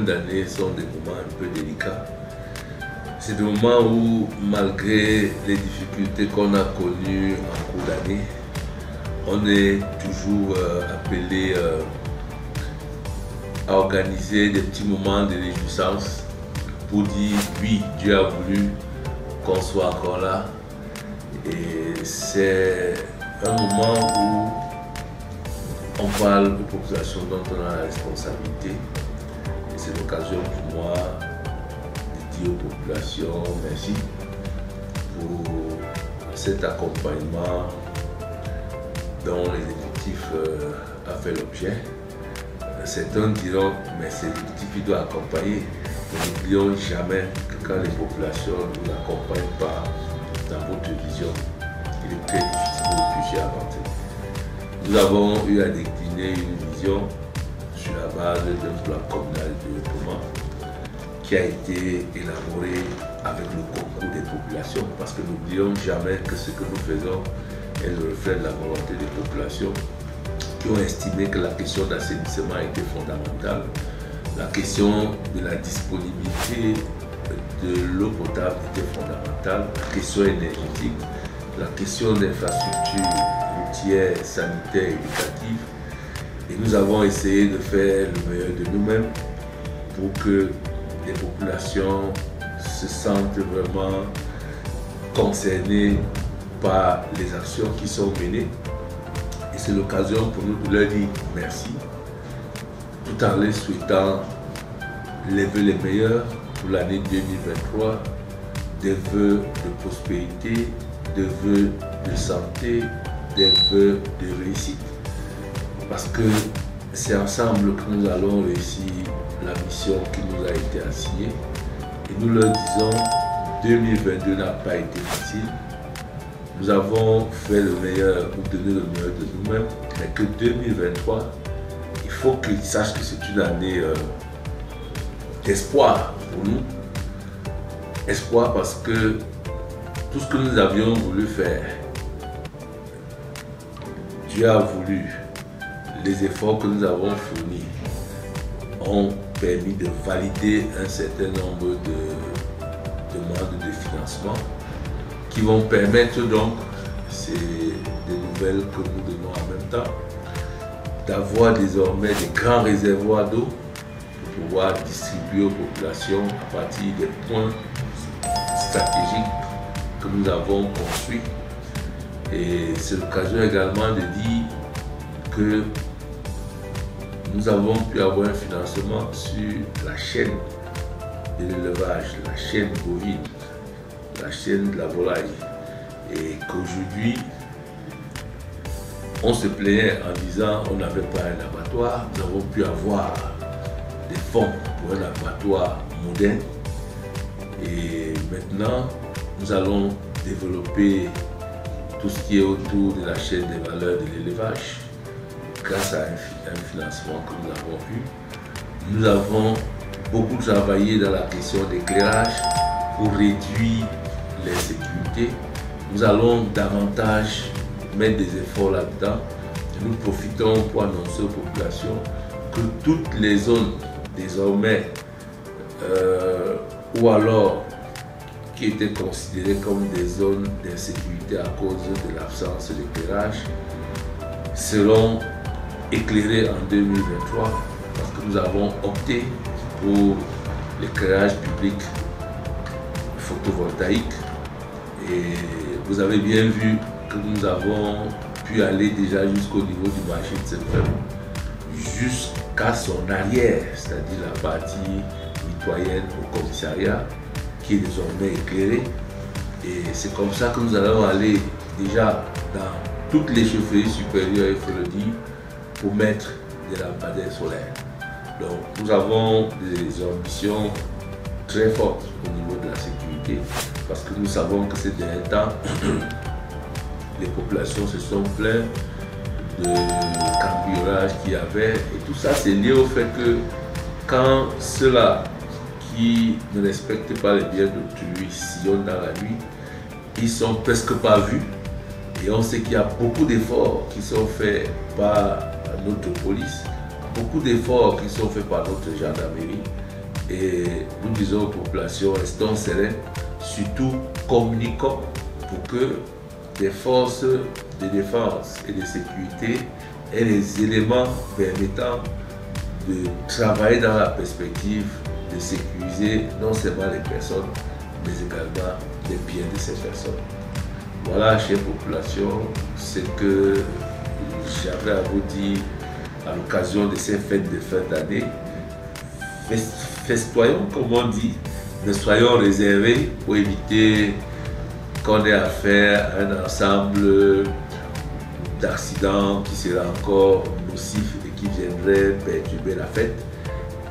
d'année sont des moments un peu délicats. C'est des moments où, malgré les difficultés qu'on a connues en cours d'année, on est toujours appelé à organiser des petits moments de réjouissance pour dire oui, Dieu a voulu qu'on soit encore là. Et c'est un moment où on parle aux populations dont on a la responsabilité. Et c'est l'occasion pour moi de dire aux populations merci pour cet accompagnement dont l'exécutif a fait l'objet. Certains diront, mais c'est l'exécutif qui doit accompagner. Mais n'oublions jamais que quand les populations ne nous accompagnent pas dans votre vision, il est très difficile de toucher à avancer. Nous avons eu à décliner une vision sur la base d'un plan communal de développement qui a été élaboré avec le concours des populations, parce que n'oublions jamais que ce que nous faisons est le reflet de la volonté des populations qui ont estimé que la question d'assainissement était fondamentale, la question de la disponibilité de l'eau potable était fondamentale, la question énergétique, la question d'infrastructures routières, sanitaires, éducatives. Et nous avons essayé de faire le meilleur de nous-mêmes pour que les populations se sentent vraiment concernées par les actions qui sont menées. Et c'est l'occasion pour nous de leur dire merci, tout en les souhaitant les vœux les meilleurs pour l'année 2023, des vœux de prospérité, des vœux de santé, des vœux de réussite. Parce que c'est ensemble que nous allons réussir la mission qui nous a été assignée. Et nous leur disons, 2022 n'a pas été facile. Nous avons fait le meilleur, ou donné le meilleur de nous-mêmes, mais que 2023, il faut qu'ils sachent que c'est une année d'espoir pour nous. Espoir parce que tout ce que nous avions voulu faire, Dieu a voulu. Les efforts que nous avons fournis ont permis de valider un certain nombre de demandes de financement qui vont permettre donc, c'est des nouvelles que nous donnons en même temps, d'avoir désormais des grands réservoirs d'eau pour pouvoir distribuer aux populations à partir des points stratégiques que nous avons construits. Et c'est l'occasion également de dire que nous avons pu avoir un financement sur la chaîne de l'élevage, la chaîne bovine, la chaîne de la volaille. Et qu'aujourd'hui, on se plaignait en disant on n'avait pas un abattoir. Nous avons pu avoir des fonds pour un abattoir moderne. Et maintenant, nous allons développer tout ce qui est autour de la chaîne des valeurs de l'élevage grâce à un financement que nous avons eu. Nous avons beaucoup travaillé dans la question d'éclairage pour réduire l'insécurité. Nous allons davantage mettre des efforts là-dedans. Nous profitons pour annoncer aux populations que toutes les zones désormais ou alors qui étaient considérées comme des zones d'insécurité à cause de l'absence d'éclairage seront éclairées en 2023 parce que nous avons opté pour l'éclairage public photovoltaïque. Et vous avez bien vu que nous avons pu aller déjà jusqu'au niveau du marché de Saint-Femme, jusqu'à son arrière, c'est-à-dire la partie mitoyenne au commissariat, qui est désormais éclairée. Et c'est comme ça que nous allons aller déjà dans toutes les chaufferies supérieures, il faut le dire, pour mettre des lampadaires solaires. Donc nous avons des ambitions très fortes au niveau de la sécurité, parce que nous savons que ces derniers temps, les populations se sont plaintes de cambriolage qu'il y avait, et tout ça c'est lié au fait que quand ceux-là qui ne respectent pas les biens d'autrui sillonnent dans la nuit, ils sont presque pas vus. Et on sait qu'il y a beaucoup d'efforts qui sont faits par notre police, beaucoup d'efforts qui sont faits par notre gendarmerie. Et nous disons aux populations, restons sereins, surtout communiquons pour que les forces de défense et de sécurité aient les éléments permettant de travailler dans la perspective de sécuriser non seulement les personnes, mais également les biens de ces personnes. Voilà, chère population, ce que j'avais à vous dire à l'occasion de ces fêtes de fin d'année. Festoyons, comme on dit, ne soyons réservés pour éviter qu'on ait affaire à un ensemble d'accidents qui seraient encore nocifs et qui viendraient perturber la fête.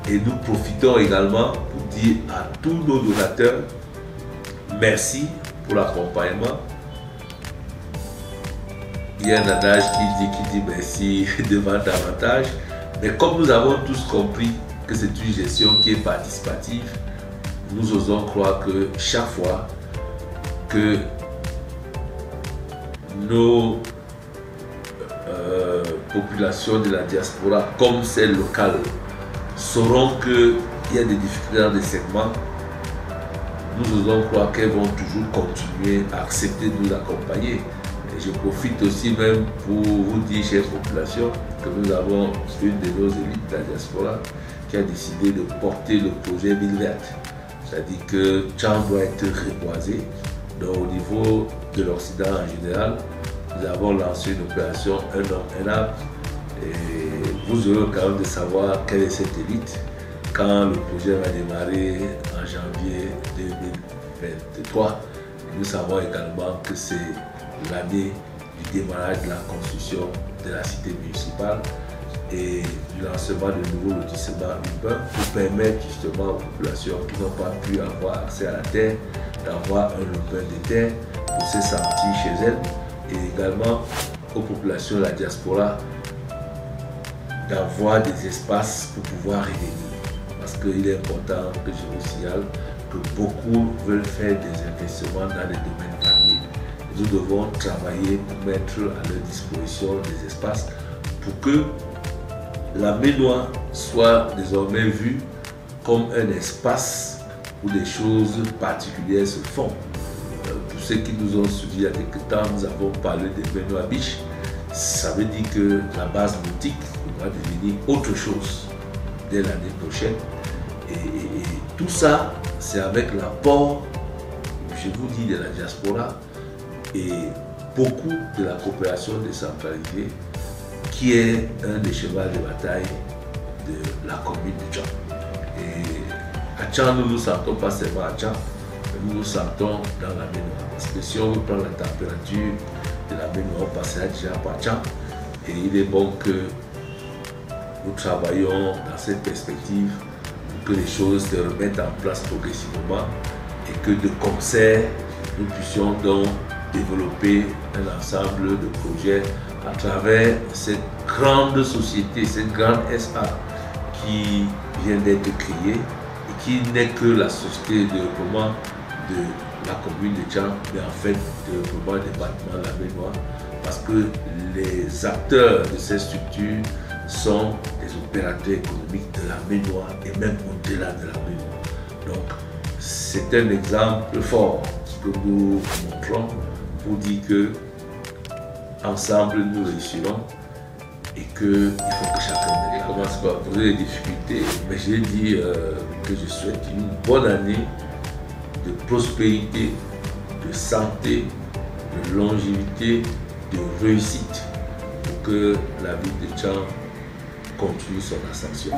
Et nous profitons également pour dire à tous nos donateurs merci pour l'accompagnement. Il y a un adage qui dit merci devant davantage. Mais comme nous avons tous compris que c'est une gestion qui est participative, nous osons croire que chaque fois que nos populations de la diaspora, comme celles locales, sauront qu'il y a des difficultés dans des segments, nous osons croire qu'elles vont toujours continuer à accepter de nous accompagner. Et je profite aussi même pour vous dire, chère population, que nous avons une de nos élites de la diaspora qui a décidé de porter le projet Ville Verte. C'est-à-dire que Tchang doit être reboisé. Donc au niveau de l'Occident en général, nous avons lancé une opération Un homme, un arbre. Et vous aurez quand même de savoir quelle est cette élite quand le projet va démarrer en janvier 2023. Nous savons également que c'est l'année du démarrage de la construction de la cité municipale et du lancement de nouveaux lotissements urbains pour permettre justement aux populations qui n'ont pas pu avoir accès à la terre d'avoir un lopin de terre pour se sentir chez elles, et également aux populations de la diaspora d'avoir des espaces pour pouvoir revenir. Parce qu'il est important que je vous signale que beaucoup veulent faire des investissements dans les domaines variés. Nous devons travailler pour mettre à leur disposition des espaces pour que la Ménois soit désormais vue comme un espace où des choses particulières se font. Pour ceux qui nous ont suivis il y a quelques temps, nous avons parlé de Ménois Beach. Ça veut dire que la base nautique va devenir autre chose dès l'année prochaine. Et tout ça, c'est avec l'apport, je vous dis, de la diaspora et beaucoup de la coopération décentralisée qui est un des chevaux de bataille de la commune de Tchang. Et à Tchang, nous nous sentons pas seulement à Tchang, mais nous nous sentons dans la Ménois. Parce que si on veut prendre la température de la Ménois, on passera déjà par Tchang. Et il est bon que nous travaillons dans cette perspective pour que les choses se remettent en place progressivement et que de concert, nous puissions donc développer un ensemble de projets à travers cette grande société, cette grande SA qui vient d'être créée et qui n'est que la société de développement de la commune de Tchang, mais en fait de développement du département de la Ménois, parce que les acteurs de ces structures sont des opérateurs économiques de la Ménois et même au-delà de la Ménois. Donc c'est un exemple fort que nous montrons pour dire que ensemble nous réussirons et qu'il faut que chacun commence par poser des difficultés. Mais j'ai dit que je souhaite une bonne année de prospérité, de santé, de longévité, de réussite pour que la ville de Tchang continue son ascension.